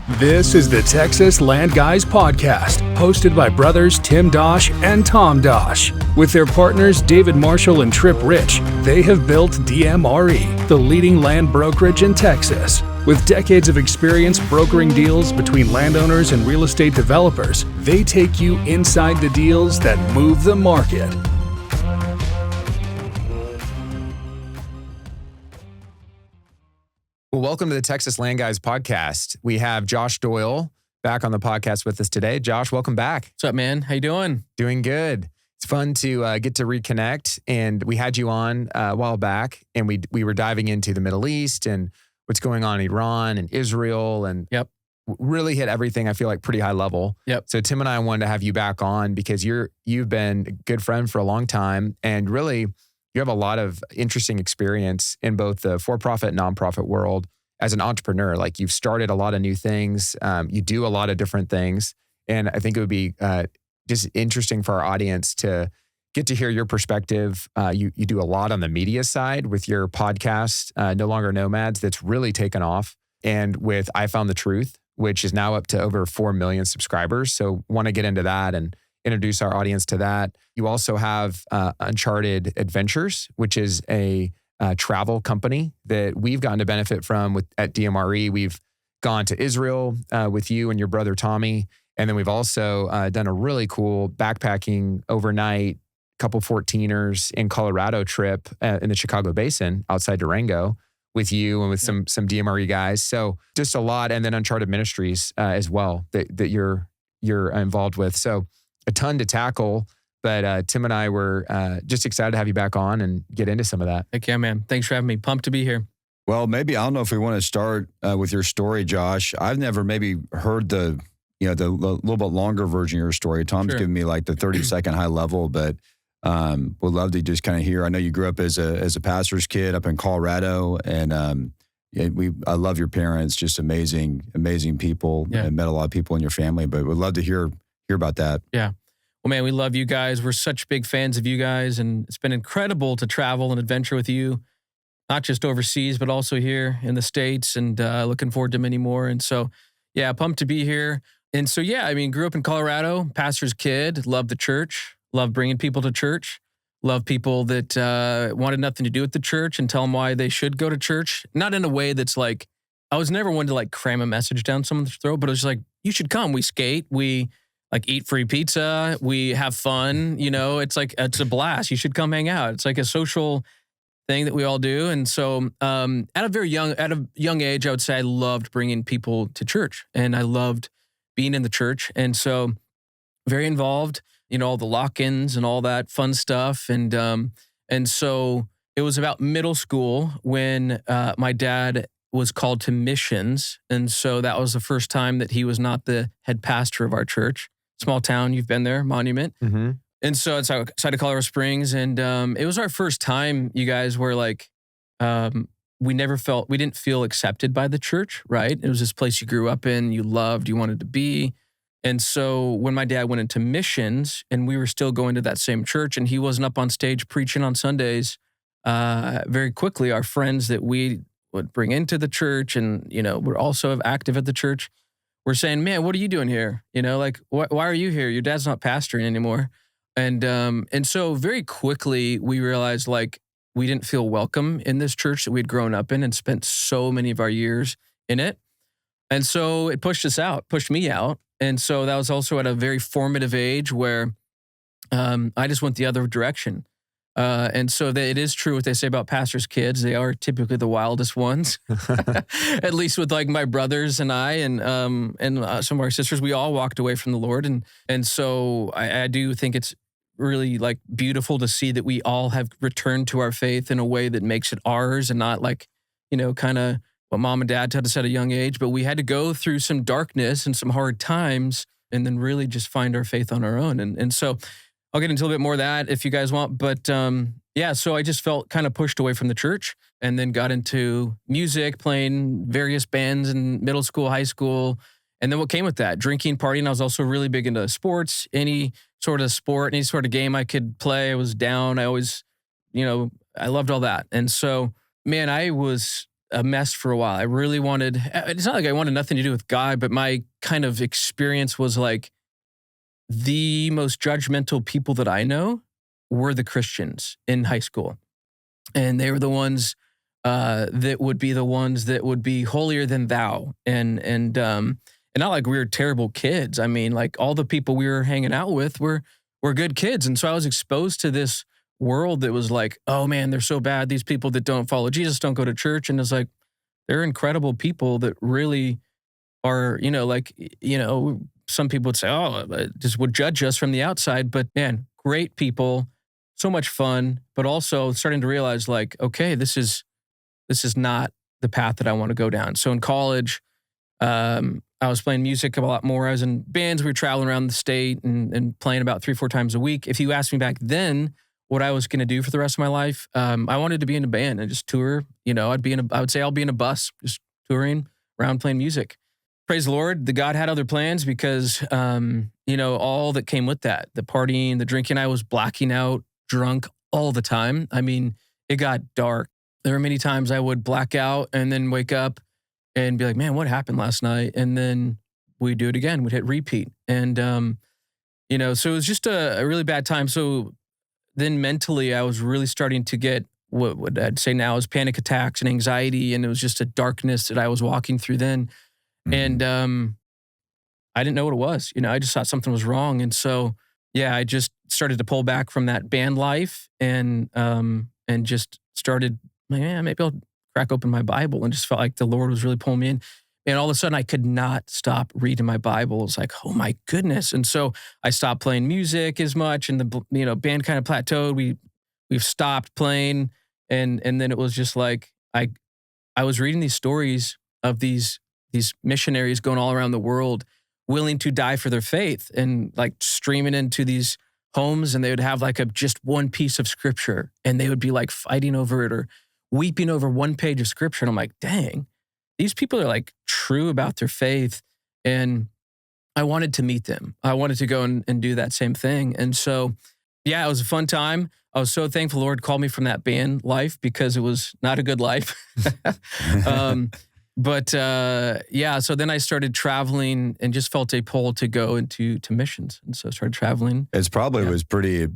This is the Texas Land Guys podcast, hosted by brothers Tim Dosch and Tom Dosch. With their partners David Marshall and Trip Rich, they have built DMRE, the leading land brokerage in Texas. With decades of experience brokering deals between landowners and real estate developers, they take you inside the deals that move the market. Well, welcome to the Texas Land Guys podcast. We have Josh Doyle back on the podcast with us today. Josh, welcome back. What's up, man? How you doing? Doing good. It's fun to get to reconnect. And we had you on a while back, and we were diving into the Middle East and what's going on in Iran and Israel, and really hit everything, I feel like, pretty high level. Yep. So Tim and I wanted to have you back on because you've been a good friend for a long time, and really you have a lot of interesting experience in both the for-profit and nonprofit world as an entrepreneur. Like, you've started a lot of new things. You do a lot of different things. And I think it would be just interesting for our audience to get to hear your perspective. You do a lot on the media side with your podcast, No Longer Nomads, that's really taken off. And with I Found the Truth, which is now up to over 4 million subscribers. So want to get into that and introduce our audience to that. You also have Uncharted Adventures, which is a travel company that we've gotten to benefit from at DMRE. We've gone to Israel with you and your brother Tommy. And then we've also done a really cool backpacking overnight, couple 14ers in Colorado trip in the Chicago Basin outside Durango with you and with some DMRE guys. So just a lot. And then Uncharted Ministries as well that you're involved with. So a ton to tackle, but Tim and I were just excited to have you back on and get into some of that. Heck yeah, man. Thanks for having me. Pumped to be here. Well, maybe, I don't know if we want to start with your story, Josh. I've never maybe heard the little bit longer version of your story. Tom's given me like the 30-second high level, but would love to just kind of hear. I know you grew up as a pastor's kid up in Colorado, and I love your parents, just amazing people, and met a lot of people in your family, but would love to hear about that. Yeah. Well, man, we love you guys. We're such big fans of you guys, and it's been incredible to travel and adventure with you, not just overseas, but also here in the States, and looking forward to many more. And so, yeah, pumped to be here. And so, yeah, I mean, grew up in Colorado, pastor's kid, loved the church, loved bringing people to church, loved people that wanted nothing to do with the church and tell them why they should go to church. Not in a way that's like, I was never one to like cram a message down someone's throat, but it was just like, you should come. We skate, we like eat free pizza, we have fun, it's a blast. You should come hang out. It's like a social thing that we all do. And so at a young age, I would say I loved bringing people to church, and I loved being in the church. And so very involved, all the lock-ins and all that fun stuff. And so it was about middle school when my dad was called to missions. And so that was the first time that he was not the head pastor of our church. Small town, you've been there, Monument. Mm-hmm. And so it's outside of Colorado Springs. And it was our first time, you guys, where like, we didn't feel accepted by the church, right? It was this place you grew up in, you loved, you wanted to be. And so when my dad went into missions, and we were still going to that same church, and he wasn't up on stage preaching on Sundays, very quickly, our friends that we would bring into the church and, were also active at the church, we're saying, man, what are you doing here? Like, why are you here? Your dad's not pastoring anymore. And so very quickly we realized like we didn't feel welcome in this church that we'd grown up in and spent so many of our years in it. And so it pushed me out. And so that was also at a very formative age where I just went the other direction. And so it is true what they say about pastors' kids. They are typically the wildest ones, at least with like my brothers and I and some of our sisters. We all walked away from the Lord. And so I do think it's really like beautiful to see that we all have returned to our faith in a way that makes it ours and not like, kind of what mom and dad taught us at a young age. But we had to go through some darkness and some hard times and then really just find our faith on our own. And so I'll get into a little bit more of that if you guys want. But so I just felt kind of pushed away from the church and then got into music, playing various bands in middle school, high school. And then what came with that? Drinking, partying. I was also really big into sports, any sort of sport, any sort of game I could play. I was down. I always, I loved all that. And so, man, I was a mess for a while. I really wanted, it's not like I wanted nothing to do with God, but my kind of experience was like the most judgmental people that I know were the Christians in high school. And they were the ones that would be the ones that would be holier than thou. And not like we were terrible kids. I mean, like all the people we were hanging out with were good kids. And so I was exposed to this world that was like, oh man, they're so bad. These people that don't follow Jesus don't go to church. And it's like, they're incredible people that really are, some people would say, oh, just would judge us from the outside. But man, great people, so much fun, but also starting to realize like, okay, this is not the path that I want to go down. So in college, I was playing music a lot more. I was in bands. We were traveling around the state and playing about 3-4 times a week. If you asked me back then what I was going to do for the rest of my life, I wanted to be in a band and just tour. I would say I'll be in a bus, just touring around playing music. Praise the Lord, the God had other plans because, all that came with that, the partying, the drinking, I was blacking out, drunk all the time. I mean, it got dark. There were many times I would black out and then wake up and be like, man, what happened last night? And then we'd do it again. We'd hit repeat. And, so it was just a really bad time. So then mentally, I was really starting to get what I'd say now is panic attacks and anxiety. And it was just a darkness that I was walking through then. Mm-hmm. And I didn't know what it was. I just thought something was wrong. And so, yeah, I just started to pull back from that band life and just started, man, maybe I'll crack open my Bible, and just felt like the Lord was really pulling me in. And all of a sudden I could not stop reading my Bible. It's like, oh my goodness. And so I stopped playing music as much, and the band kind of plateaued. We've stopped playing. And then it was just like, I was reading these stories of these missionaries going all around the world, willing to die for their faith, and like streaming into these homes, and they would have like just one piece of scripture, and they would be like fighting over it or weeping over one page of scripture. And I'm like, dang, these people are like true about their faith. And I wanted to meet them. I wanted to go and do that same thing. And so, yeah, it was a fun time. I was so thankful the Lord called me from that band life, because it was not a good life. So then I started traveling and just felt a pull to go into missions. And so I started traveling. It's probably was pretty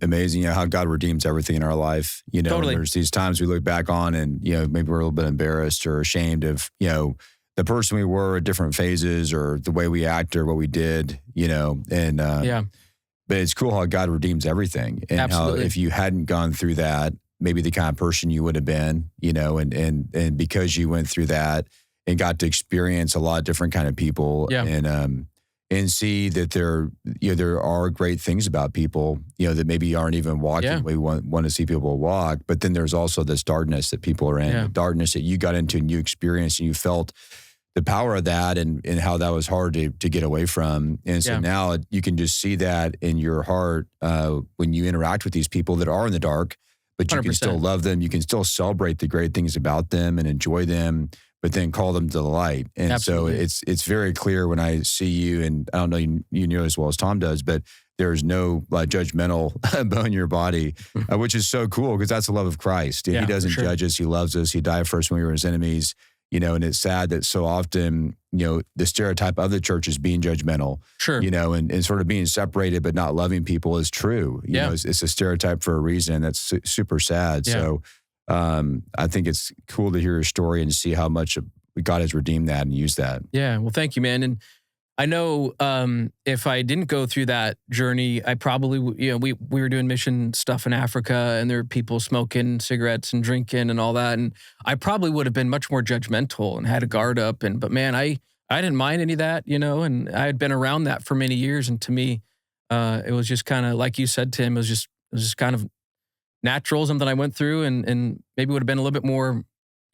amazing, how God redeems everything in our life. Totally. There's these times we look back on and, maybe we're a little bit embarrassed or ashamed of, the person we were at different phases, or the way we acted or what we did, but it's cool how God redeems everything, and Absolutely. How if you hadn't gone through that, maybe the kind of person you would have been, and because you went through that and got to experience a lot of different kind of people, and see that there are great things about people, that maybe aren't even walking the way we want to see people walk. But then there's also this darkness that people are in, the darkness that you got into and you experienced, and you felt the power of that, and how that was hard to get away from. And so now you can just see that in your heart when you interact with these people that are in the dark, but you 100%. Can still love them. You can still celebrate the great things about them and enjoy them, but then call them to the light. And Absolutely. So it's very clear when I see you, and I don't know you know as well as Tom does, but there's no judgmental bone in your body, which is so cool, because that's the love of Christ. He doesn't judge us. He loves us. He died for us when we were his enemies. And it's sad that so often, the stereotype of the church is being judgmental, and sort of being separated but not loving people is true. It's a stereotype for a reason. That's super sad. Yeah. So I think it's cool to hear your story and see how much God has redeemed that and used that. Yeah. Well, thank you, man. And I know if I didn't go through that journey, I probably, we were doing mission stuff in Africa, and there were people smoking cigarettes and drinking and all that. And I probably would have been much more judgmental and had a guard up. But man, I didn't mind any of that, and I had been around that for many years. And to me, it was just kind of, like you said, Tim, it was just kind of natural, something I went through, and maybe would have been a little bit more,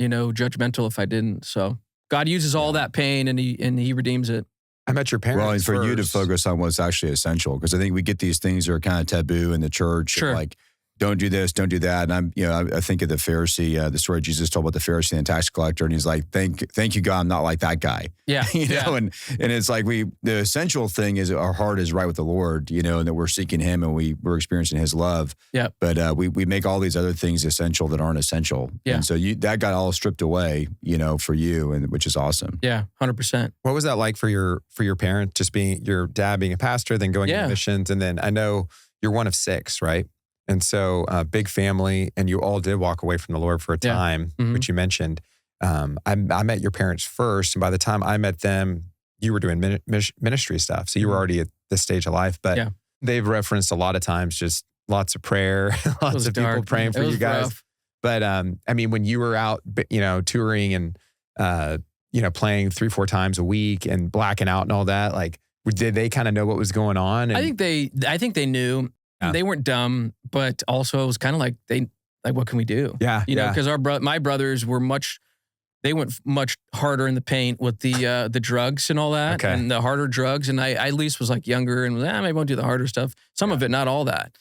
judgmental if I didn't. So God uses all that pain, and he redeems it. I met your parents. Well, and for you to focus on what's actually essential, because I think we get these things that are kind of taboo in the church. Sure. Like, don't do this, don't do that. And I think of the Pharisee, the story Jesus told about the Pharisee and the tax collector, and he's like, thank you, God, I'm not like that guy. Yeah. And it's like the essential thing is our heart is right with the Lord, and that we're seeking him and we're experiencing his love. Yeah. But we make all these other things essential that aren't essential. Yeah. And so that got all stripped away, for you, and which is awesome. Yeah. 100%. What was that like for your parents, just being your dad being a pastor, then going to missions? And then I know you're one of 6, right? And so big family, and you all did walk away from the Lord for a time, which you mentioned. I met your parents first, and by the time I met them, you were doing ministry stuff. So you were already at this stage of life, but they've referenced a lot of times just lots of prayer, lots of people praying for you guys. Rough. But when you were out, touring and, playing 3-4 times a week and blacking out and all that, like, did they kind of know what was going on? And, I think they knew. They weren't dumb, but also it was kind of like what can we do? Yeah. Because my brothers were they went much harder in the paint with the drugs and all that, and the harder drugs. And I at least was like younger and maybe I won't do the harder stuff. Some of it, not all that.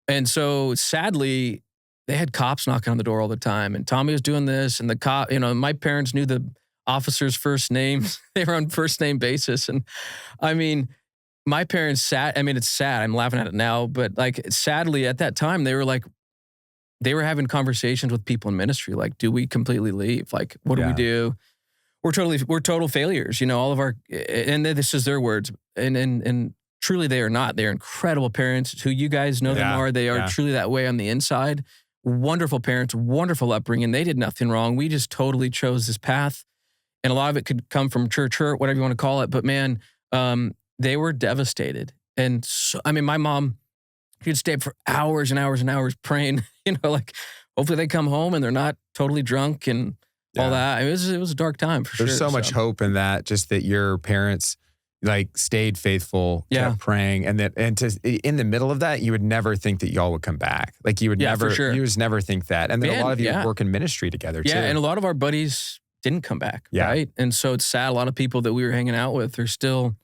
And so sadly, they had cops knocking on the door all the time, and Tommy was doing this, and the cop, my parents knew the officers' first names. They were on first name basis, and my parents it's sad. I'm laughing at it now, but like, sadly at that time, they were having conversations with people in ministry. Like, do we completely leave? Like, what do we do? We're total failures. All of our, and this is their words. And truly they are not. They're incredible parents who you guys know them are. They are truly that way on the inside. Wonderful parents, wonderful upbringing. They did nothing wrong. We just totally chose this path. And a lot of it could come from church hurt, whatever you want to call it. But man, they were devastated. And so, my mom, she'd stay up for hours and hours and hours praying, like hopefully they come home and they're not totally drunk and all that. It was a dark time for sure. There's so much hope in that, just that your parents like stayed faithful, kept praying. And in the middle of that, you would never think that y'all would come back. Like you would never, you would never think that. And then a lot of you work in ministry together too. Yeah, and a lot of our buddies didn't come back, right? And so it's sad. A lot of people that we were hanging out with are still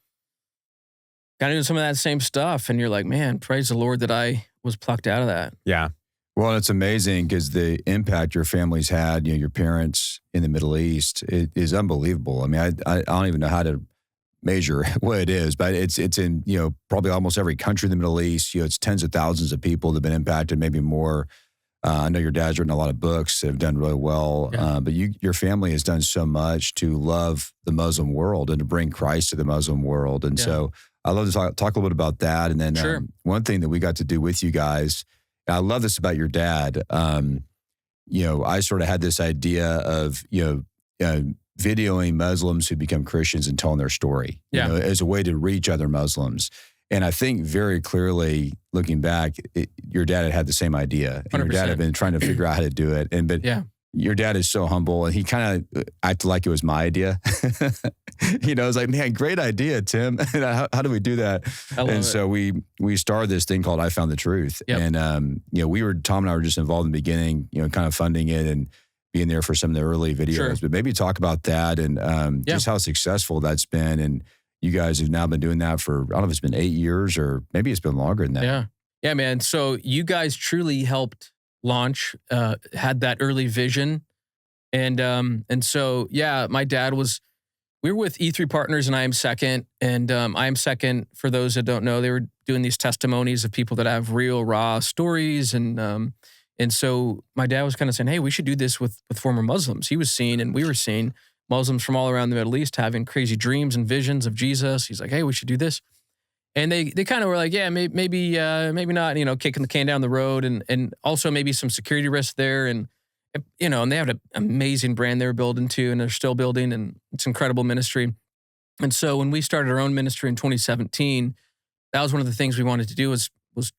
kind of doing some of that same stuff. And you're like, man, praise the Lord that I was plucked out of that. Yeah. Well, it's amazing because the impact your family's had, your parents in the Middle East, it is unbelievable. I don't even know how to measure what it is, but it's in, probably almost every country in the Middle East. It's tens of thousands of people that have been impacted, maybe more. I know your dad's written a lot of books that have done really well, but your family has done so much to love the Muslim world and to bring Christ to the Muslim world. And so I'd love to talk a little bit about that. And then one thing that we got to do with you guys, and I love this about your dad. I sort of had this idea of, videoing Muslims who become Christians and telling their story, as a way to reach other Muslims. And I think very clearly, looking back, your dad had the same idea. And 100%. your dad had been trying to figure out how to do it. But your dad is so humble, and he kind of acted like it was my idea. I was like, man, great idea, Tim. how do we do that? So we started this thing called I Found the Truth. Yep. And, Tom and I were just involved in the beginning, kind of funding it and being there for some of the early videos. Sure. But maybe talk about that and just how successful that's been. And you guys have now been doing that for, I don't know if it's been 8 years or maybe it's been longer than that. Yeah. Yeah, man. So you guys truly helped launch, had that early vision. And so, my dad we were with E3 Partners and I Am Second. And I Am Second, for those that don't know, they were doing these testimonies of people that have real, raw stories. And so my dad was kind of saying, hey, we should do this with former Muslims. He was seeing, and we were seeing Muslims from all around the Middle East having crazy dreams and visions of Jesus. He's like, hey, we should do this. And they kind of were like, yeah, maybe not, kicking the can down the road, and also maybe some security risks there. And, and they have an amazing brand they were building too, and they're still building, and it's incredible ministry. And so when we started our own ministry in 2017, that was one of the things we wanted to do was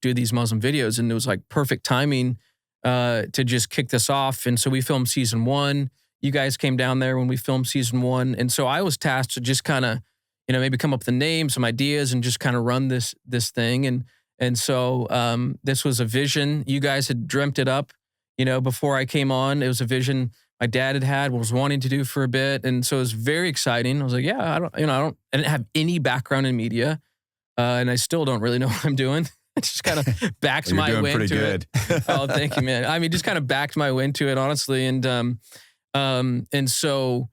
do these Muslim videos. And it was like perfect timing to just kick this off. And so we filmed season 1. You guys came down there when we filmed season 1. And so I was tasked to just kind of, maybe come up with a name, some ideas, and just kind of run this thing. And so this was a vision. You guys had dreamt it up, before I came on. It was a vision my dad had, was wanting to do for a bit. And so it was very exciting. I was like, I didn't have any background in media. And I still don't really know what I'm doing. just kind of backs You're my doing win pretty to good. it. Oh, thank you, man. I mean, just kind of backed my win to it, honestly. And so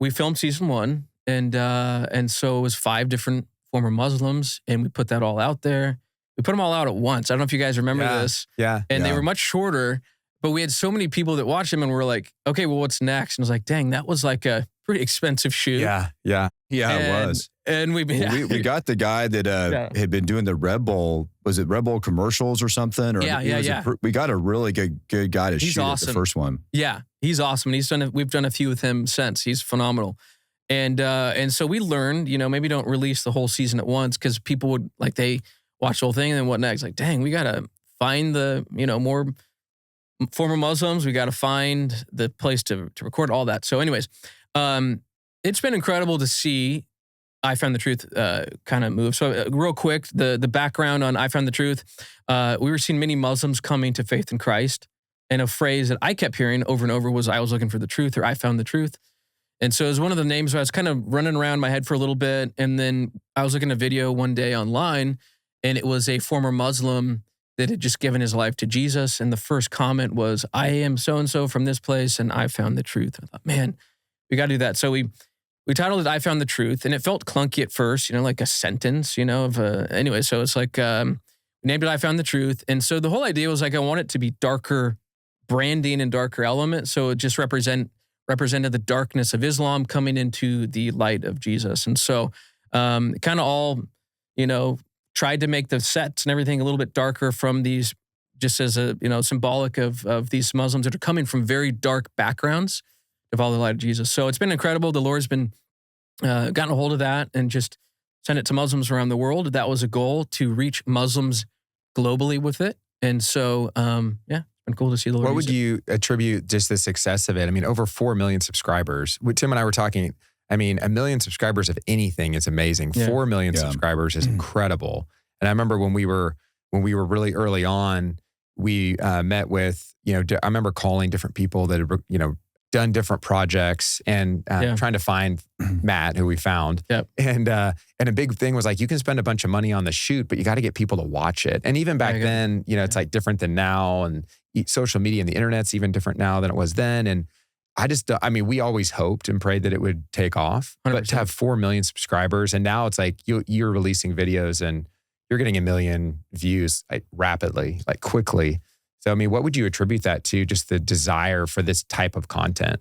we filmed season 1, and so it was 5 different former Muslims, and we put that all out there. We put them all out at once. I don't know if you guys remember this. Yeah. And they were much shorter, but we had so many people that watched them, and we're like, okay, well, what's next? And I was like, dang, that was like a pretty expensive shoot. Yeah. It was. And we got the guy that had been doing the Red Bull. Was it Red Bull commercials or something? Or we got a really good guy to shoot awesome. the first one. Yeah, he's awesome. And we've done a few with him since. He's phenomenal. And so we learned, maybe don't release the whole season at once, because people would they watch the whole thing and then what next? Like, dang, we got to find the, more former Muslims. We got to find the place to record all that. So anyways, it's been incredible to see I Found the Truth kind of move. So real quick, the background on I Found the Truth, we were seeing many Muslims coming to faith in Christ. And a phrase that I kept hearing over and over was, I was looking for the truth, or I found the truth. And so it was one of the names where I was kind of running around my head for a little bit. And then I was looking at a video one day online, and it was a former Muslim that had just given his life to Jesus. And the first comment was, I am so-and-so from this place, and I found the truth. I thought, man, we got to do that. So we titled it I Found the Truth, and it felt clunky at first, like a sentence, anyway. So it's like, named it I Found the Truth. And so the whole idea was I want it to be darker branding and darker element. So it just represented the darkness of Islam coming into the light of Jesus. And so kind of all, tried to make the sets and everything a little bit darker from these, just as a, symbolic of these Muslims that are coming from very dark backgrounds to follow the light of Jesus. So it's been incredible. The Lord's been gotten a hold of that and just sent it to Muslims around the world. That was a goal, to reach Muslims globally with it. And so, been cool to see the Lord. What would you attribute just the success of it? I mean, over 4 million subscribers. Tim and I were talking, 1 million subscribers of anything is amazing. Yeah. 4 million subscribers is incredible. And I remember when we were really early on, we met with, I remember calling different people that had, done different projects and trying to find Matt, who we found. Yep. And a big thing was you can spend a bunch of money on the shoot, but you got to get people to watch it. And even back then, it's different than now, and social media and the internet's even different now than it was then. And we always hoped and prayed that it would take off, 100%. But to have 4 million subscribers, and now it's you're releasing videos and you're getting 1 million views rapidly, quickly. So, what would you attribute that to, just the desire for this type of content?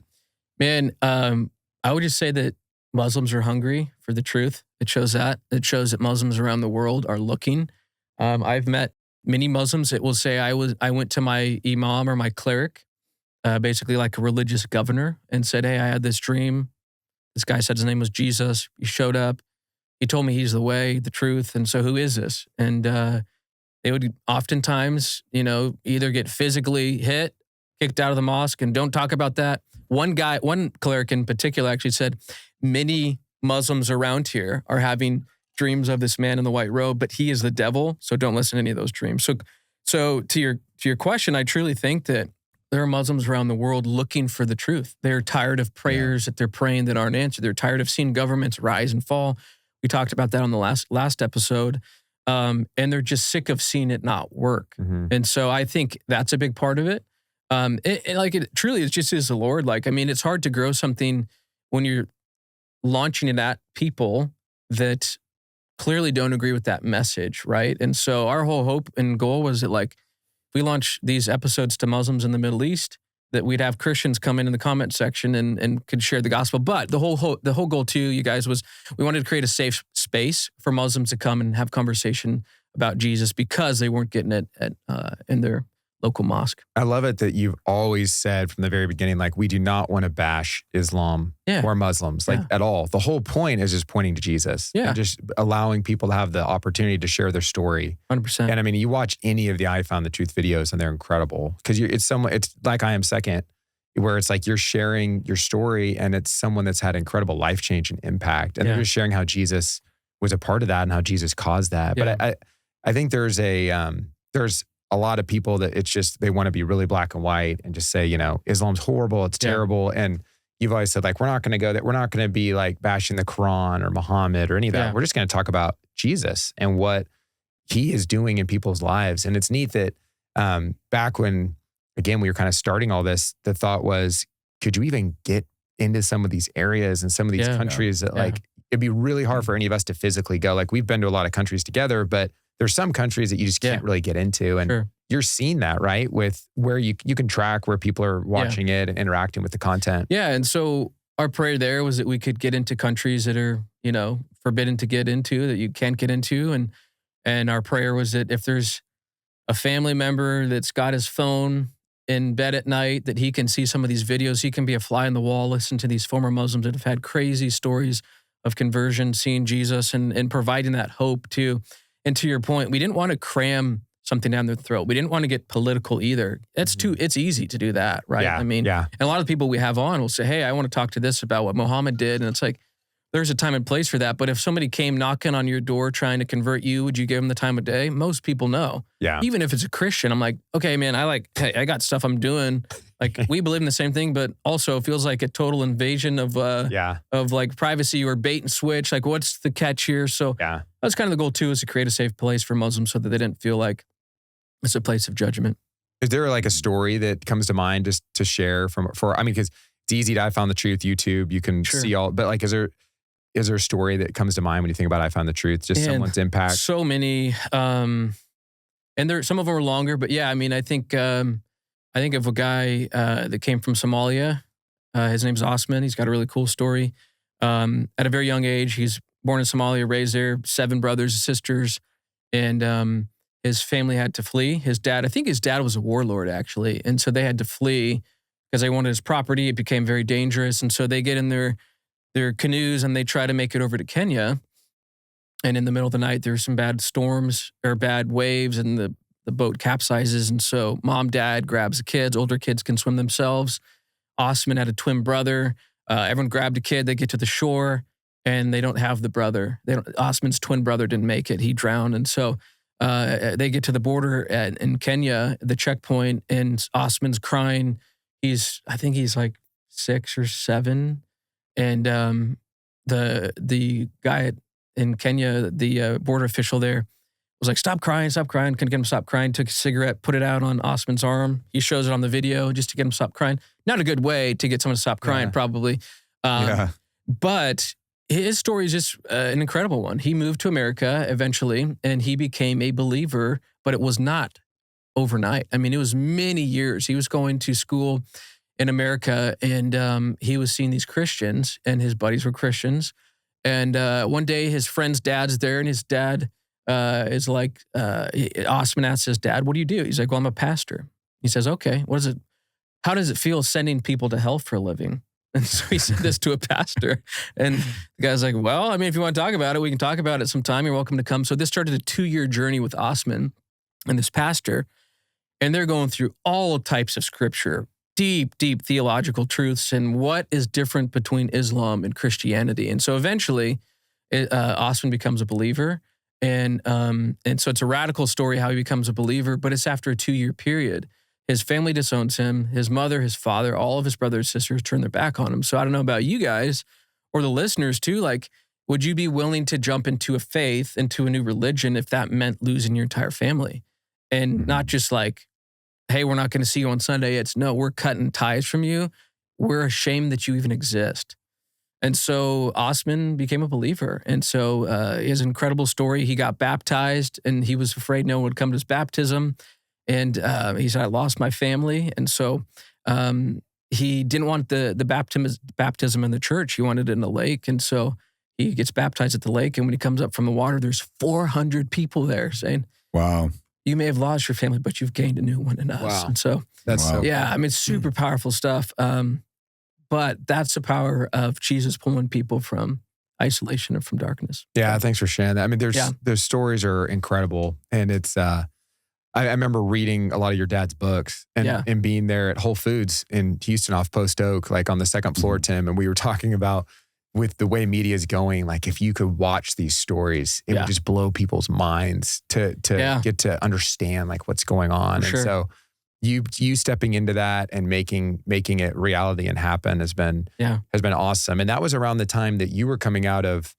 Man, I would just say that Muslims are hungry for the truth. It shows that. It shows that Muslims around the world are looking. I've met many Muslims that will say, I went to my imam or my cleric, basically like a religious governor, and said, hey, I had this dream. This guy said his name was Jesus. He showed up. He told me he's the way, the truth. And so who is this? And they would oftentimes, either get physically hit, kicked out of the mosque, and don't talk about that. One cleric in particular actually said, many Muslims around here are having dreams of this man in the white robe, but he is the devil, so don't listen to any of those dreams. So to your question, I truly think that there are Muslims around the world looking for the truth. They're tired of prayers that they're praying that aren't answered. They're tired of seeing governments rise and fall. We talked about that on the last episode. And they're just sick of seeing it not work. Mm-hmm. And so I think that's a big part of it. It truly is just is the Lord. It's hard to grow something when you're launching it at people that clearly don't agree with that message, right? And so our whole hope and goal was that if we launch these episodes to Muslims in the Middle East, that we'd have Christians come in the comment section and could share the gospel. But the whole goal too, you guys, was we wanted to create a safe space for Muslims to come and have conversation about Jesus, because they weren't getting it in their local mosque. I love it that you've always said from the very beginning, we do not want to bash Islam or Muslims at all. The whole point is just pointing to Jesus and just allowing people to have the opportunity to share their story. 100%. And you watch any of the I Found the Truth videos and they're incredible, because it's like I Am Second, where it's you're sharing your story and it's someone that's had incredible life change and impact. And they're just sharing how Jesus was a part of that and how Jesus caused that. Yeah. But I think there's a lot of people that it's just, they want to be really black and white and just say, Islam's horrible, it's terrible. And you've always said we're not going to go that. We're not going to be bashing the Quran or Muhammad or any of that. We're just going to talk about Jesus and what he is doing in people's lives. And it's neat that back when, again, we were kind of starting all this, the thought was, could you even get into some of these areas and some of these countries that like, it'd be really hard for any of us to physically go. Like we've been to a lot of countries together, but there's some countries that you just can't really get into. And you're seeing that, right? With where you can track where people are watching it and interacting with the content. Yeah. And so our prayer there was that we could get into countries that are, forbidden to get into, that you can't get into. And our prayer was that if there's a family member that's got his phone in bed at night, that he can see some of these videos, he can be a fly on the wall, listen to these former Muslims that have had crazy stories of conversion, seeing Jesus and providing that hope too. And to your point, we didn't want to cram something down their throat. We didn't want to get political either. It's easy to do that, right? Yeah, and a lot of people we have on will say, hey, I want to talk to this about what Muhammad did. And it's like, there's a time and place for that. But if somebody came knocking on your door trying to convert you, would you give them the time of day? Most people know. Yeah. Even if it's a Christian, I'm like, okay, man, I got stuff I'm doing. Like we believe in the same thing, but also it feels like a total invasion of like privacy or bait and switch. Like what's the catch here? So that's kind of the goal too, is to create a safe place for Muslims so that they didn't feel like it's a place of judgment. Is there like a story that comes to mind just to share because it's easy to I Found the Truth, YouTube, you can see all, but like, is there a story that comes to mind when you think about I Found the Truth, just someone's impact? So many, and some of them are longer, but yeah, I mean, I think of a guy that came from Somalia. His name's Osman. He's got a really cool story. At a very young age, he's born in Somalia, raised there, 7 brothers and sisters, and his family had to flee. I think his dad was a warlord actually, and so they had to flee because they wanted his property. It became very dangerous, and so they get in their canoes and they try to make it over to Kenya. And in the middle of the night, there's some bad storms or bad waves and the boat capsizes. And so mom, dad grabs the kids. Older kids can swim themselves. Osman had a twin brother. Everyone grabbed a kid. They get to the shore and they don't have the brother. Osman's twin brother didn't make it. He drowned. And so they get to the border in Kenya, the checkpoint, and Osman's crying. I think he's like 6 or 7. And the guy in Kenya, the border official there, was like, stop crying, couldn't get him to stop crying, took a cigarette, put it out on Osman's arm. He shows it on the video just to get him to stop crying. Not a good way to get someone to stop crying, probably. But his story is just an incredible one. He moved to America eventually, and he became a believer, but it was not overnight. I mean, it was many years. He was going to school in America, and he was seeing these Christians, and his buddies were Christians. And one day, his friend's dad's there, and his dad is like, Osman asks his dad, "What do you do?" He's like, "Well, I'm a pastor." He says, "Okay, how does it feel sending people to hell for a living?" And so he said this to a pastor, and the guy's like, "Well, I mean, if you want to talk about it, we can talk about it sometime. You're welcome to come." So this started a 2-year journey with Osman and this pastor, and they're going through all types of scripture, deep theological truths and what is different between Islam and Christianity. And so eventually Osman becomes a believer. And so it's a radical story how he becomes a believer, but it's after a 2-year period. His family disowns him. His mother, his father, all of his brothers and sisters turn their back on him. So I don't know about you guys or the listeners too. Like, would you be willing to jump into a faith, into a new religion, if that meant losing your entire family? And not just like, hey, we're not going to see you on Sunday. It's no, we're cutting ties from you. We're ashamed that you even exist. And so Osman became a believer. And so he has an incredible story. He got baptized and he was afraid no one would come to his baptism. And he said, I lost my family. And so he didn't want the baptism in the church. He wanted it in the lake. And so he gets baptized at the lake. And when he comes up from the water, there's 400 people there saying, wow. You may have lost your family, but you've gained a new one in us. Wow. And so, yeah, I mean, it's super powerful stuff. But that's the power of Jesus pulling people from isolation and from darkness. Yeah, thanks for sharing that. I mean, those stories are incredible. And it's, I remember reading a lot of your dad's books and being there at Whole Foods in Houston off Post Oak, like on the second floor, Tim. And we were talking about, with the way media is going, like if you could watch these stories, it would just blow people's minds to get to understand like what's going on. And so you stepping into that and making it reality and happen has been awesome. And that was around the time that you were coming out of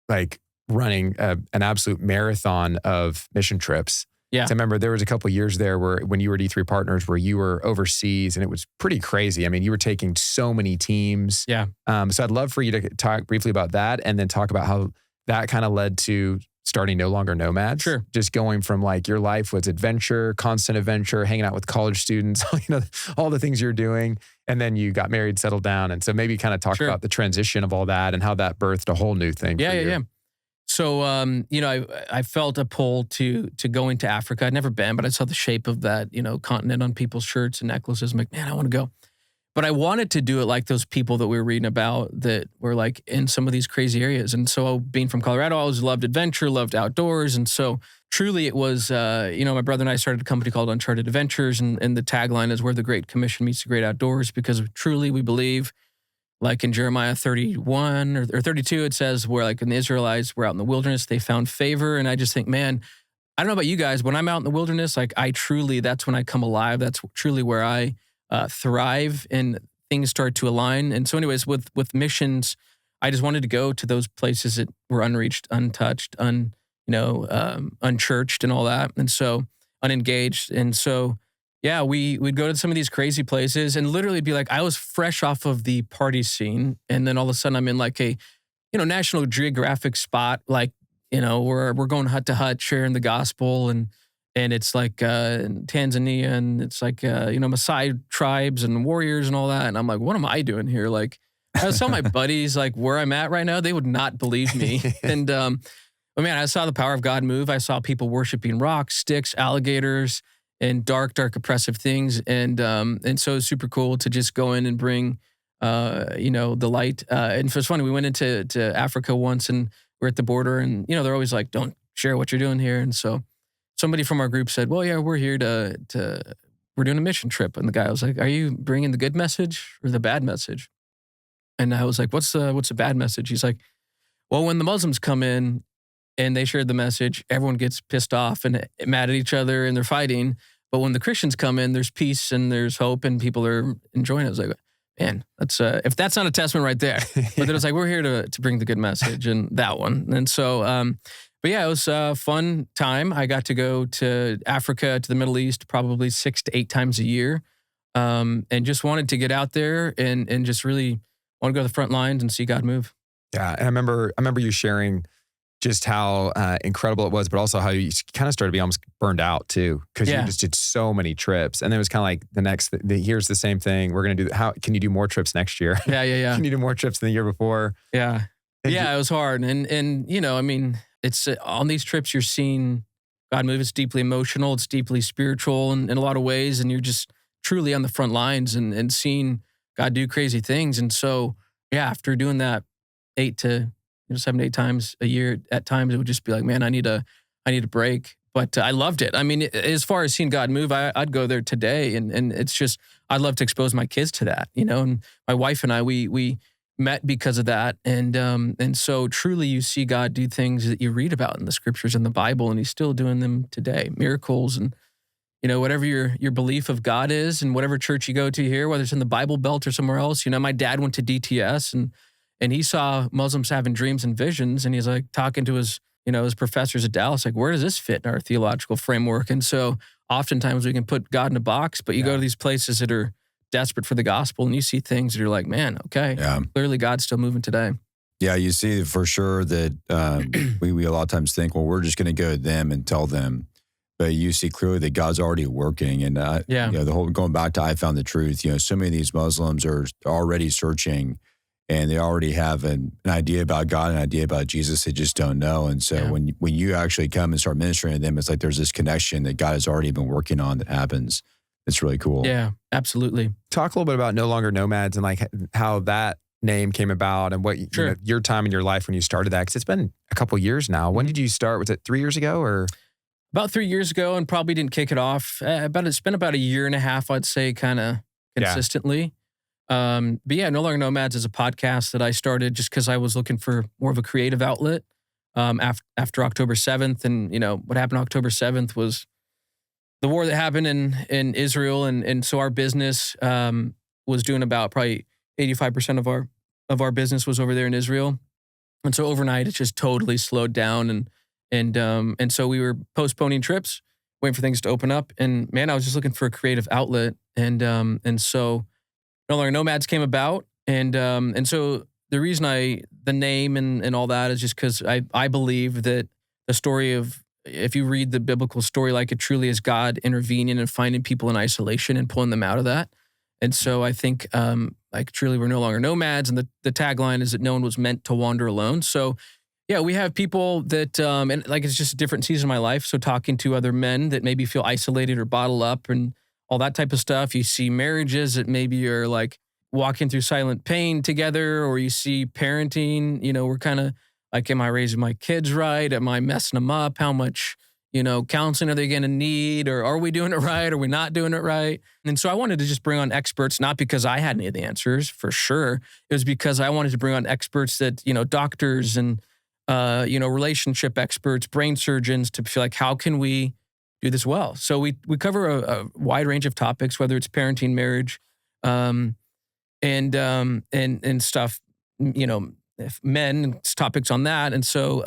like running an absolute marathon of mission trips. Yeah. So I remember there was a couple of years there where when you were D3 Partners where you were overseas and it was pretty crazy. I mean, you were taking so many teams. Yeah. So I'd love for you to talk briefly about that and then talk about how that kind of led to starting No Longer Nomads. Sure. Just going from like your life was adventure, constant adventure, hanging out with college students, all the things you're doing. And then you got married, settled down. And so maybe kind of talk about the transition of all that and how that birthed a whole new thing. Yeah. So, I felt a pull to go into Africa. I'd never been, but I saw the shape of that, continent on people's shirts and necklaces. I'm like, man, I want to go. But I wanted to do it like those people that we were reading about that were like in some of these crazy areas. And so being from Colorado, I always loved adventure, loved outdoors. And so truly it was, my brother and I started a company called Uncharted Adventures. And the tagline is where the Great Commission meets the great outdoors, because truly we believe, like in Jeremiah 31 or 32, it says where like when the Israelites were out in the wilderness, they found favor. And I just think, man, I don't know about you guys, when I'm out in the wilderness, like that's when I come alive. That's truly where I thrive and things start to align. And so anyways, with missions, I just wanted to go to those places that were unreached, untouched, unchurched and all that. And so unengaged. And so, yeah, we'd go to some of these crazy places and literally be like, I was fresh off of the party scene. And then all of a sudden I'm in like a, National Geographic spot, like, where we're going hut to hut, sharing the gospel and it's like Tanzania and it's like, Maasai tribes and warriors and all that. And I'm like, what am I doing here? Like, I was telling my buddies like where I'm at right now, they would not believe me. And, but man, I saw the power of God move. I saw people worshiping rocks, sticks, alligators, and dark, oppressive things. And so it's super cool to just go in and bring, the light. And so it's funny, we went into Africa once and we're at the border and, they're always like, don't share what you're doing here. And so somebody from our group said, well, yeah, we're here we're doing a mission trip. And the guy was like, are you bringing the good message or the bad message? And I was like, what's the bad message? He's like, well, when the Muslims come in and they shared the message, everyone gets pissed off and mad at each other and they're fighting. But when the Christians come in, there's peace and there's hope and people are enjoying it. I was like, man, that's if that's not a testament right there. But then it was like, we're here to bring the good message and that one. And so, but yeah, it was a fun time. I got to go to Africa, to the Middle East, probably 6 to 8 times a year. And just wanted to get out there and just really want to go to the front lines and see God move. Yeah. And I remember you sharing just how incredible it was, but also how you kind of started to be almost burned out too, because you just did so many trips. And then it was kind of like here's the same thing. We're going to do, how can you do more trips next year? Yeah. Can you do more trips than the year before? Yeah. It was hard. And it's on these trips, you're seeing God move. It's deeply emotional. It's deeply spiritual in a lot of ways. And you're just truly on the front lines and seeing God do crazy things. And so, yeah, after doing that 7 to 8 times a year, at times it would just be like, man, I need a break. But I loved it. I mean, as far as seeing God move, I'd go there today. And it's just, I'd love to expose my kids to that, and my wife and I, we met because of that. And so truly you see God do things that you read about in the scriptures in the Bible, and he's still doing them today. Miracles and, whatever your belief of God is and whatever church you go to here, whether it's in the Bible Belt or somewhere else. My dad went to DTS and he saw Muslims having dreams and visions, and he's like talking to his professors at Dallas, like, where does this fit in our theological framework? And so oftentimes we can put God in a box, but you go to these places that are desperate for the gospel and you see things that you're like, man, okay, clearly God's still moving today. Yeah, you see for sure that we a lot of times think, well, we're just going to go to them and tell them. But you see clearly that God's already working. And, the whole going back to I found the truth, so many of these Muslims are already searching and they already have an idea about God, an idea about Jesus. They just don't know. And so when you actually come and start ministering to them, it's like there's this connection that God has already been working on that happens. It's really cool. Yeah, absolutely. Talk a little bit about No Longer Nomads and like how that name came about and what your time in your life when you started that. Because it's been a couple years now. When did you start? Was it 3 years ago or? About 3 years ago, and probably didn't kick it off. It's been about a year and a half, I'd say, kind of consistently. But yeah, No Longer Nomads is a podcast that I started just because I was looking for more of a creative outlet after October 7th. And, what happened October 7th was the war that happened in Israel. And so our business was doing about probably 85% of our business was over there in Israel. And so overnight, it's just totally slowed down. And so we were postponing trips, waiting for things to open up. And man, I was just looking for a creative outlet. And so No Longer Nomads came about. And so the reason the name and all that is just because I believe that the story of, if you read the biblical story, like it truly is God intervening and finding people in isolation and pulling them out of that. And so I think like truly we're no longer nomads. And the tagline is that no one was meant to wander alone. So yeah, we have people that, and like it's just a different season of my life. So talking to other men that maybe feel isolated or bottled up and all that type of stuff. You see marriages that maybe are like walking through silent pain together, or you see parenting, we're kind of like, am I raising my kids right? Am I messing them up? How much, counseling are they going to need? Or are we doing it right? Are we not doing it right? And so I wanted to just bring on experts, not because I had any of the answers for sure. It was because I wanted to bring on experts that, doctors and, relationship experts, brain surgeons, to feel like, how can we do this well? So we cover a wide range of topics, whether it's parenting, marriage, and stuff, if men, topics on that. And so,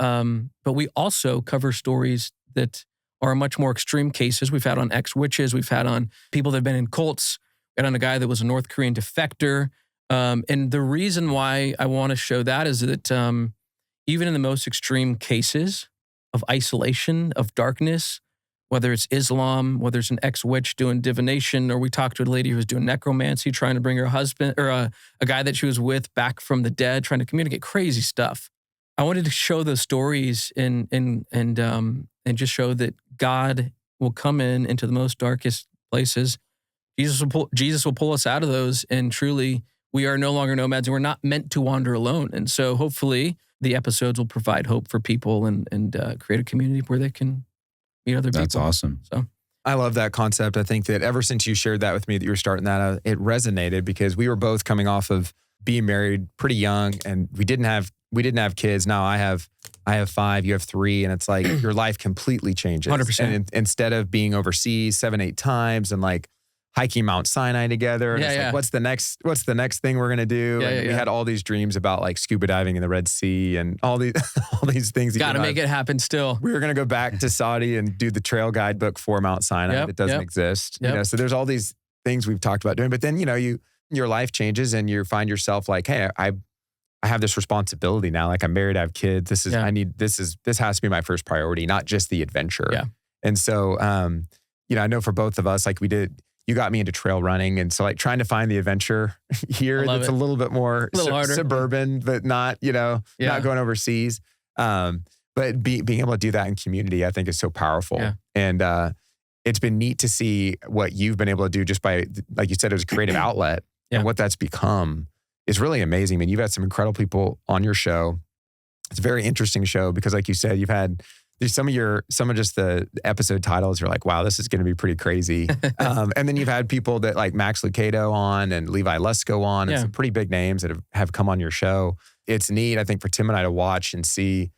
but we also cover stories that are much more extreme cases. We've had on ex-witches. We've had on people that have been in cults. We had on a guy that was a North Korean defector. And the reason why I want to show that is that even in the most extreme cases of isolation, of darkness, whether it's Islam, whether it's an ex-witch doing divination, or we talked to a lady who was doing necromancy, trying to bring her husband or a guy that she was with back from the dead, trying to communicate crazy stuff. I wanted to show those stories and just show that God will come into the most darkest places. Jesus will pull us out of those, and truly, we are no longer nomads, and we're not meant to wander alone. And so, hopefully, the episodes will provide hope for people and create a community where they can meet other people. That's awesome. So I love that concept. I think that ever since you shared that with me, that you were starting that, it resonated because we were both coming off of being married pretty young, and we didn't have kids. Now I have 5, you have 3, and it's like your life completely changes. 100%. And instead of being overseas 7-8 times and like hiking Mount Sinai together, and like, what's the next thing we're gonna do? We had all these dreams about like scuba diving in the Red Sea and all these things. Got to make it happen still. We were gonna go back to Saudi and do the trail guidebook for Mount Sinai that doesn't exist. So there's all these things we've talked about doing, but then your life changes and you find yourself like, hey, I have this responsibility now. Like I'm married, I have kids. This has to be my first priority, not just the adventure. Yeah. And so, I know for both of us, like you got me into trail running. And so like trying to find the adventure here, that's a little bit more suburban, but not, not going overseas. But being able to do that in community, I think is so powerful. Yeah. And it's been neat to see what you've been able to do just by, like you said, it was a creative outlet and what that's become is really amazing. I mean, you've had some incredible people on your show. It's a very interesting show because like you said, you've had some of just the episode titles are like, wow, this is going to be pretty crazy. And then you've had people that like Max Lucado on and Levi Lusko on and some pretty big names that have come on your show. It's neat, I think, for Tim and I to watch and see.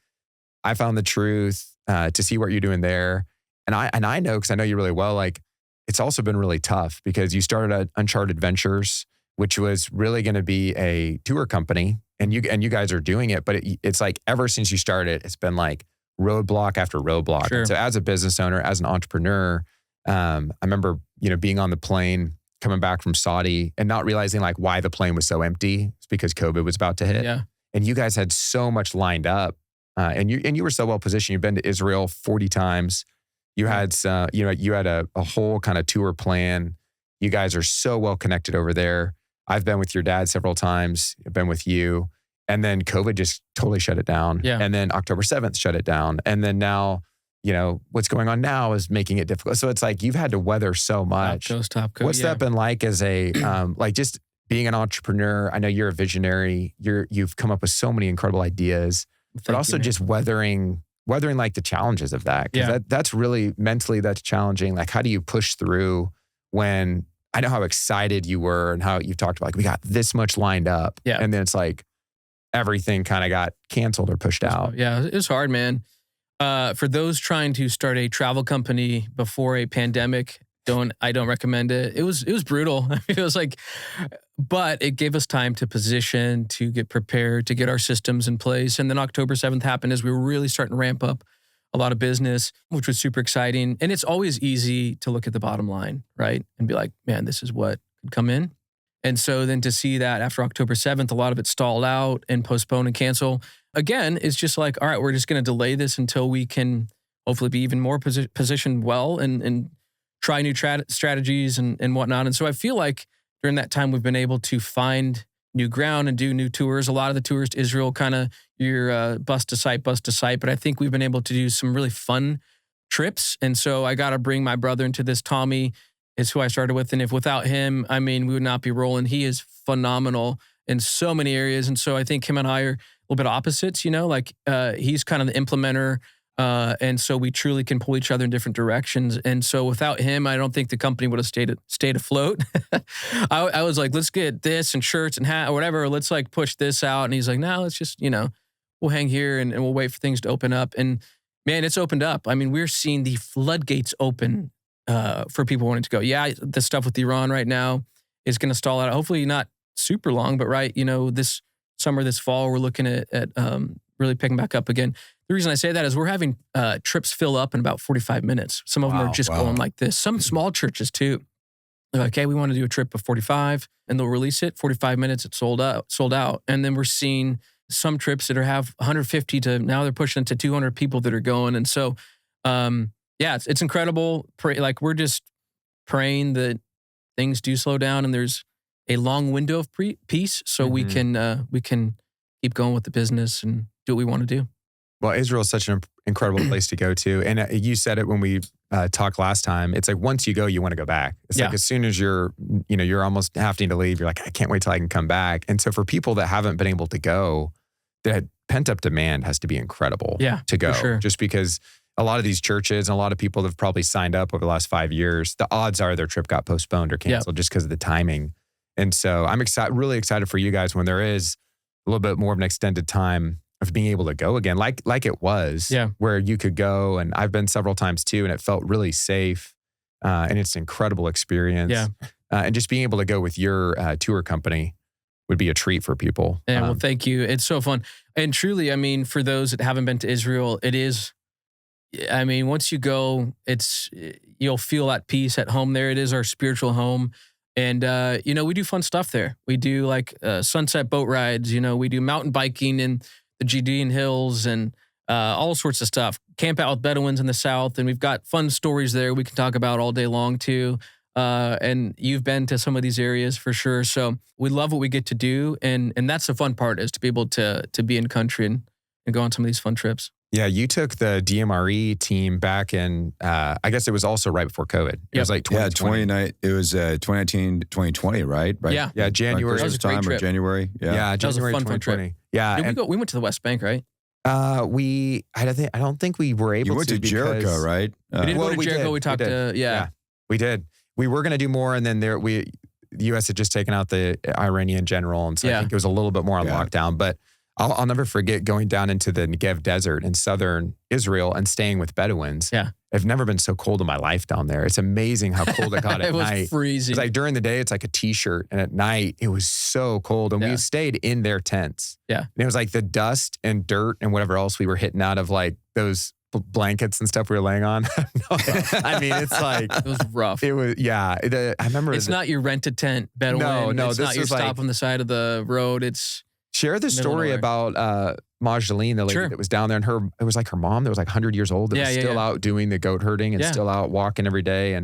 I found the truth, to see what you're doing there. And I know, because I know you really well, like it's also been really tough because you started at Uncharted Adventures, which was really going to be a tour company, and you guys are doing it. But it's like ever since you started, it's been like roadblock after roadblock. Sure. So as a business owner, as an entrepreneur, I remember, being on the plane coming back from Saudi and not realizing like why the plane was so empty. It's because COVID was about to hit. Yeah. And you guys had so much lined up, and you were so well positioned. You've been to Israel 40 times. You had you had a whole kind of tour plan. You guys are so well connected over there. I've been with your dad several times. I've been with you. And then COVID just totally shut it down. Yeah. And then October 7th shut it down. And then now, what's going on now is making it difficult. So it's like you've had to weather so much. Top coast. What's that been like as a, like just being an entrepreneur? I know you're a visionary. You've come up with so many incredible ideas, but also just weathering like the challenges of that. Because that's really mentally, that's challenging. Like, how do you push through when I know how excited you were and how you've talked about like, we got this much lined up. Yeah. And then it's like, everything kind of got canceled or pushed out. Yeah, it's hard, man. For those trying to start a travel company before a pandemic I don't recommend it. It was brutal. It was like, but it gave us time to position, to get prepared, to get our systems in place. And then October 7th happened as we were really starting to ramp up a lot of business, which was super exciting. And it's always easy to look at the bottom line, right? And be like, man, this is what could come in. And so then to see that after October 7th, a lot of it stalled out and postpone and cancel. Again, it's just like, all right, we're just going to delay this until we can hopefully be even more positioned well and try new strategies and whatnot. And so I feel like during that time, we've been able to find new ground and do new tours. A lot of the tours to Israel, kind of your bus to site. But I think we've been able to do some really fun trips. And so I got to bring my brother into this. Tommy is who I started with. And if without him, I mean, we would not be rolling. He is phenomenal in so many areas. And so I think him and I are a little bit opposites, like he's kind of the implementer. And so we truly can pull each other in different directions. And so without him, I don't think the company would have stayed afloat. I was like, let's get this and shirts and hat or whatever. Let's like push this out. And he's like, no, let's just, we'll hang here and we'll wait for things to open up. And man, it's opened up. I mean, we're seeing the floodgates open for people wanting to go. Yeah, the stuff with Iran right now is going to stall out. Hopefully not super long, but right, this summer, this fall, we're looking at really picking back up again. The reason I say that is we're having trips fill up in about 45 minutes. Some of them are just going like this. Some small churches too. They're like, hey, we want to do a trip of 45 and they'll release it. 45 minutes, it's sold out. And then we're seeing some trips that have 150 to now they're pushing it to 200 people that are going. And so, it's incredible. We're just praying that things do slow down and there's a long window of peace so we can keep going with the business and do what we want to do. Well, Israel is such an incredible place to go to. And you said it when we talked last time. It's like once you go, you want to go back. It's like as soon as you're almost having to leave, you're like, I can't wait till I can come back. And so for people that haven't been able to go, that pent-up demand has to be incredible to go. For sure. Just because a lot of these churches and a lot of people that have probably signed up over the last 5 years, the odds are their trip got postponed or canceled just because of the timing. And so I'm really excited for you guys when there is a little bit more of an extended time of being able to go again, like it was, where you could go. And I've been several times too, and it felt really safe. And it's an incredible experience. Yeah. And just being able to go with your tour company would be a treat for people. Yeah, well, thank you. It's so fun. And truly, I mean, for those that haven't been to Israel, it is, I mean, once you go, you'll feel at peace at home there. It is our spiritual home. And, we do fun stuff there. We do like sunset boat rides, we do mountain biking in the Judean hills and all sorts of stuff. Camp out with Bedouins in the south. And we've got fun stories there we can talk about all day long too. And you've been to some of these areas for sure. So we love what we get to do. And that's the fun part, is to be able to be in country and go on some of these fun trips. Yeah, you took the DMRE team back in, I guess it was also right before COVID. It was like 2020. It was 2019, 2020, right? Yeah. Yeah, January. That was a great time trip. Or January. Yeah, January fun 2020. trip. Yeah. We went to the West Bank, right? I don't think we were able to. You went to Jericho, right? We did go to Jericho. We talked to, we did. We were going to do more, and then the U.S. had just taken out the Iranian general, and so I think it was a little bit more on lockdown. But I'll never forget going down into the Negev Desert in southern Israel and staying with Bedouins. Yeah. I've never been so cold in my life down there. It's amazing how cold it got at night. It was freezing. It's like during the day, it's like a t-shirt. And at night, it was so cold. And we stayed in their tents. Yeah. And it was like the dust and dirt and whatever else we were hitting out of like those blankets and stuff we were laying on. I mean, it's like. It was rough. It was, I remember. It's not your rented tent, Bedouin. No, it's this not your is stop like, on the side of the road. It's. Share the story about Majdaline, the lady that was down there, and it was like her mom that was like 100 years old that was still out doing the goat herding and still out walking every day.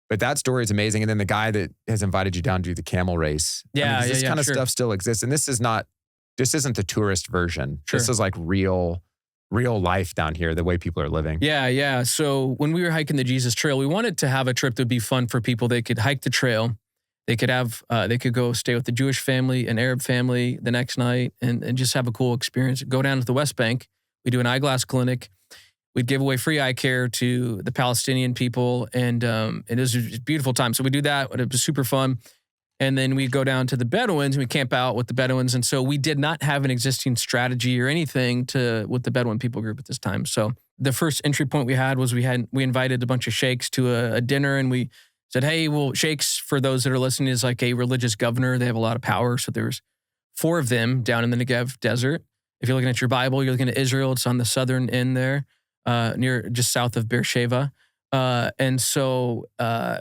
But that story is amazing. And then the guy that has invited you down to do the camel race. This kind of stuff still exists. And this isn't the tourist version. Sure. This is like real life down here, the way people are living. Yeah. So when we were hiking the Jesus Trail, we wanted to have a trip that would be fun for people. They could hike the trail. They could go stay with the Jewish family, an Arab family the next night and just have a cool experience. Go down to the West Bank. We do an eyeglass clinic. We'd give away free eye care to the Palestinian people. And it was a beautiful time. So we do that. It was super fun. And then we'd go down to the Bedouins and we camp out with the Bedouins. And so we did not have an existing strategy or anything with the Bedouin people group at this time. So the first entry point we had was we invited a bunch of sheikhs to a dinner, and we said, hey, well, sheikhs, for those that are listening, is like a religious governor. They have a lot of power. So there's 4 of them down in the Negev Desert. If you're looking at your Bible, you're looking at Israel. It's on the southern end there, near just south of Beersheba. And so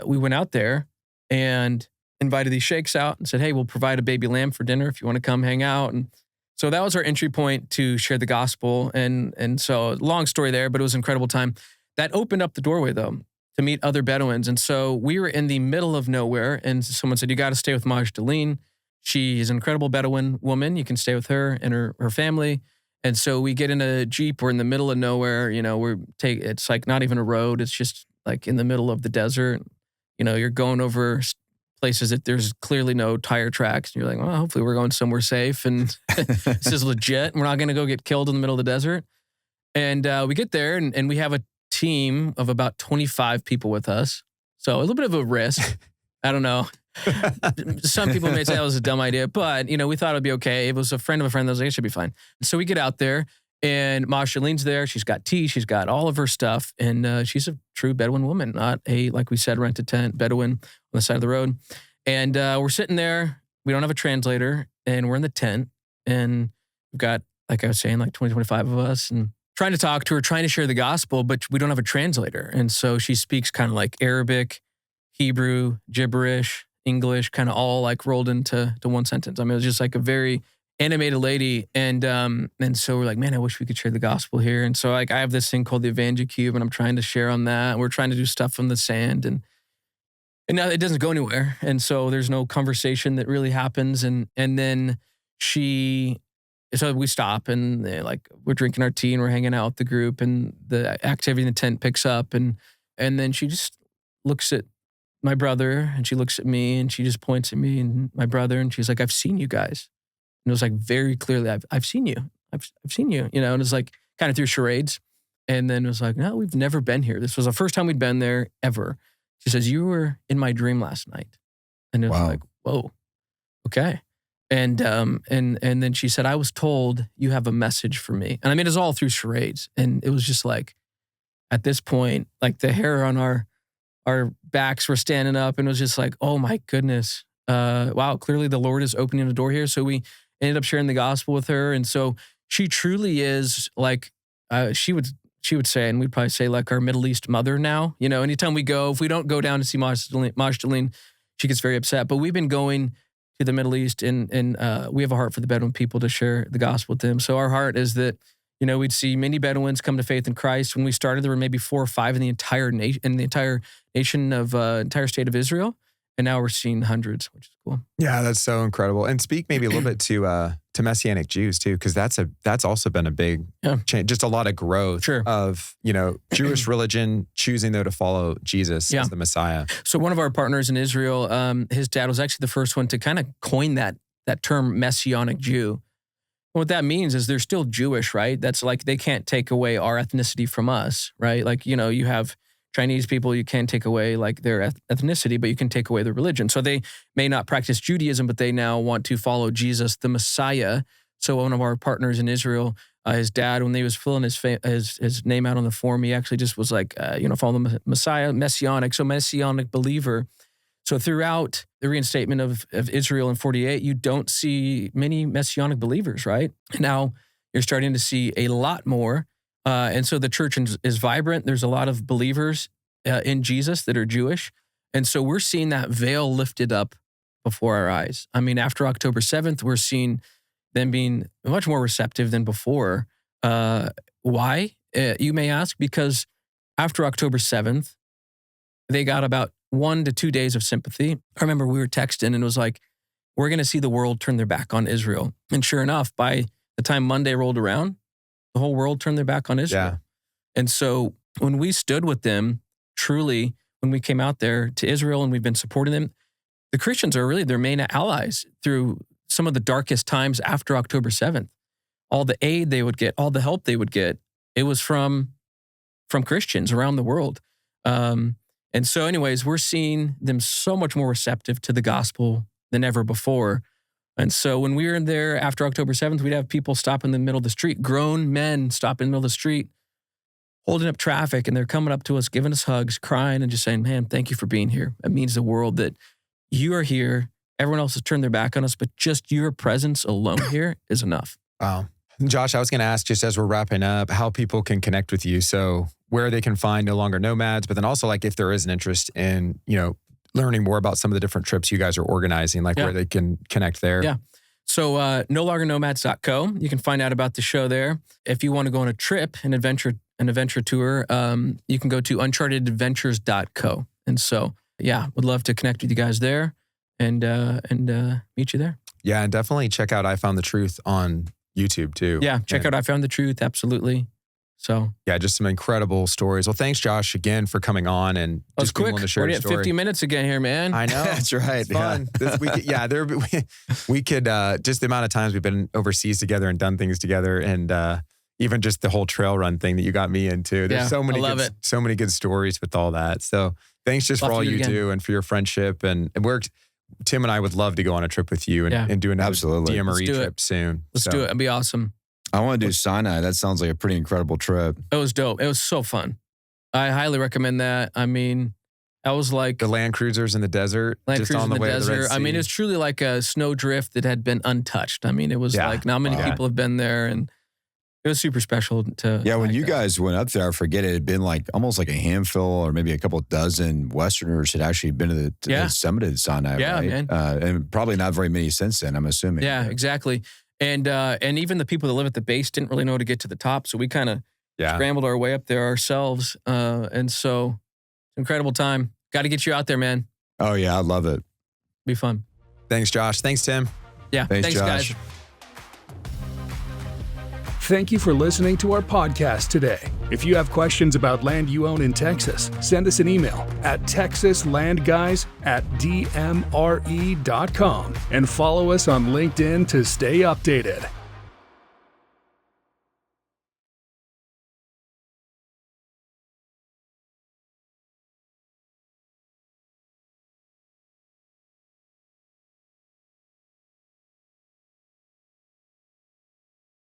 we went out there and invited these sheikhs out and said, hey, we'll provide a baby lamb for dinner if you want to come hang out. And so that was our entry point to share the gospel. And so long story there, but it was an incredible time. That opened up the doorway, though, to meet other Bedouins. And so we were in the middle of nowhere, and someone said, you got to stay with Magdalene. She is an incredible Bedouin woman. You can stay with her and her family. And so we get in a Jeep. We're in the middle of nowhere. It's like not even a road. It's just like in the middle of the desert. You're going over places that there's clearly no tire tracks. And you're like, well, hopefully we're going somewhere safe. And this is legit. We're not going to go get killed in the middle of the desert. And we get there and we have a team of about 25 people with us. So a little bit of a risk. I don't know. Some people may say that was a dumb idea, but we thought it'd be okay. It was a friend of a friend that was like, it should be fine. So we get out there and Mashalene's there. She's got tea. She's got all of her stuff. And she's a true Bedouin woman, not a, like we said, rent a tent Bedouin on the side of the road. And we're sitting there. We don't have a translator and we're in the tent and we've got, like I was saying, like 20, 25 of us and trying to talk to her, trying to share the gospel, but we don't have a translator. And so she speaks kind of like Arabic, Hebrew, gibberish, English, kind of all like rolled into one sentence. I mean, it was just like a very animated lady. And so we're like, man, I wish we could share the gospel here. And so like I have this thing called the Evangel Cube and I'm trying to share on that. We're trying to do stuff from the sand and now it doesn't go anywhere. And so there's no conversation that really happens. And then so we stop and like we're drinking our tea and we're hanging out with the group and the activity in the tent picks up and then she just looks at my brother and she looks at me and she just points at me and my brother and she's like, I've seen you guys. And it was like very clearly, I've seen you. I've seen you, and it was like kind of through charades. And then it was like, no, we've never been here. This was the first time we'd been there ever. She says, you were in my dream last night. And it was like, whoa, okay. And then she said, I was told you have a message for me. And I mean, it's all through charades. And it was just like, at this point, like the hair on our backs were standing up and it was just like, oh my goodness. Wow, clearly the Lord is opening a door here. So we ended up sharing the gospel with her. And so she truly is like, she would say, and we'd probably say like our Middle East mother now, anytime we go, if we don't go down to see Magdalene, she gets very upset. But we've been going to the Middle East and we have a heart for the Bedouin people to share the gospel with them. So our heart is that, we'd see many Bedouins come to faith in Christ. When we started, there were maybe 4 or 5 in the entire nation of entire state of Israel. And now we're seeing hundreds, which is cool. Yeah, that's so incredible. And speak maybe a little bit to Messianic Jews too, because that's also been a big change, just a lot of growth of Jewish religion choosing though to follow Jesus as the Messiah. So one of our partners in Israel, his dad was actually the first one to kind of coin that term Messianic Jew. What that means is they're still Jewish, right? That's like they can't take away our ethnicity from us, right? Like you have Chinese people, you can't take away like their ethnicity, but you can take away their religion. So they may not practice Judaism, but they now want to follow Jesus, the Messiah. So one of our partners in Israel, his dad, when he was filling his name out on the form, he actually just was like, follow the Messiah, Messianic, so Messianic believer. So throughout the reinstatement of Israel in 48, you don't see many Messianic believers, right? And now you're starting to see a lot more. And so the church is vibrant. There's a lot of believers in Jesus that are Jewish. And so we're seeing that veil lifted up before our eyes. I mean, after October 7th, we're seeing them being much more receptive than before. Why? You may ask, because after October 7th, they got about 1 to 2 days of sympathy. I remember we were texting and it was like, we're going to see the world turn their back on Israel. And sure enough, by the time Monday rolled around, the whole world turned their back on Israel. Yeah. And so when we stood with them, truly, when we came out there to Israel and we've been supporting them, the Christians are really their main allies through some of the darkest times after October 7th. All the aid they would get, all the help they would get, it was from Christians around the world. And so anyways, we're seeing them so much more receptive to the gospel than ever before. And so when we were in there after October 7th, we'd have people stop in the middle of the street, grown men stop in the middle of the street, holding up traffic, and they're coming up to us, giving us hugs, crying, and just saying, man, thank you for being here. It means the world that you are here. Everyone else has turned their back on us, but just your presence alone here is enough. Wow. Josh, I was going to ask, just as we're wrapping up, how people can connect with you. So where they can find No Longer Nomads, but then also like if there is an interest in, learning more about some of the different trips you guys are organizing, like where they can connect there. Yeah. So NoLongerNomads.co, you can find out about the show there. If you want to go on a trip, an adventure tour, you can go to UnchartedAdventures.co. And so, would love to connect with you guys there and meet you there. Yeah, and definitely check out I Found the Truth on YouTube too. Yeah, check out I Found the Truth, absolutely. So yeah, just some incredible stories. Well, thanks, Josh, again for coming on and just being willing to share your story. We're at 50 minutes again here, man. I know. That's right. It's fun. We could just the amount of times we've been overseas together and done things together, and even just the whole trail run thing that you got me into. There's so many good stories with all that. So thanks just for all you do and for your friendship. And Tim and I would love to go on a trip with you and do another DMRE trip soon. Let's do it. It'd be awesome. I want to do Sinai. That sounds like a pretty incredible trip. It was dope. It was so fun. I highly recommend that. I mean, that was like the land cruisers in the desert. Just on the way to the Red Sea. I mean, it was truly like a snowdrift that had been untouched. I mean, it was like not many people have been there, and it was super special to. Yeah, when you guys went up there, I forget it had been like almost like a handful or maybe a couple dozen Westerners had actually been to the summit of Sinai. Yeah, right? man. And probably not very many since then, I'm assuming. Yeah, exactly. And even the people that live at the base didn't really know how to get to the top, so we kind of scrambled our way up there ourselves. And so, incredible time. Got to get you out there, man. Oh yeah, I love it. Be fun. Thanks, Josh. Thanks, Tim. Yeah, thanks Josh. guys. Thank you for listening to our podcast today. If you have questions about land you own in Texas, send us an email at texaslandguys@dmre.com and follow us on LinkedIn to stay updated.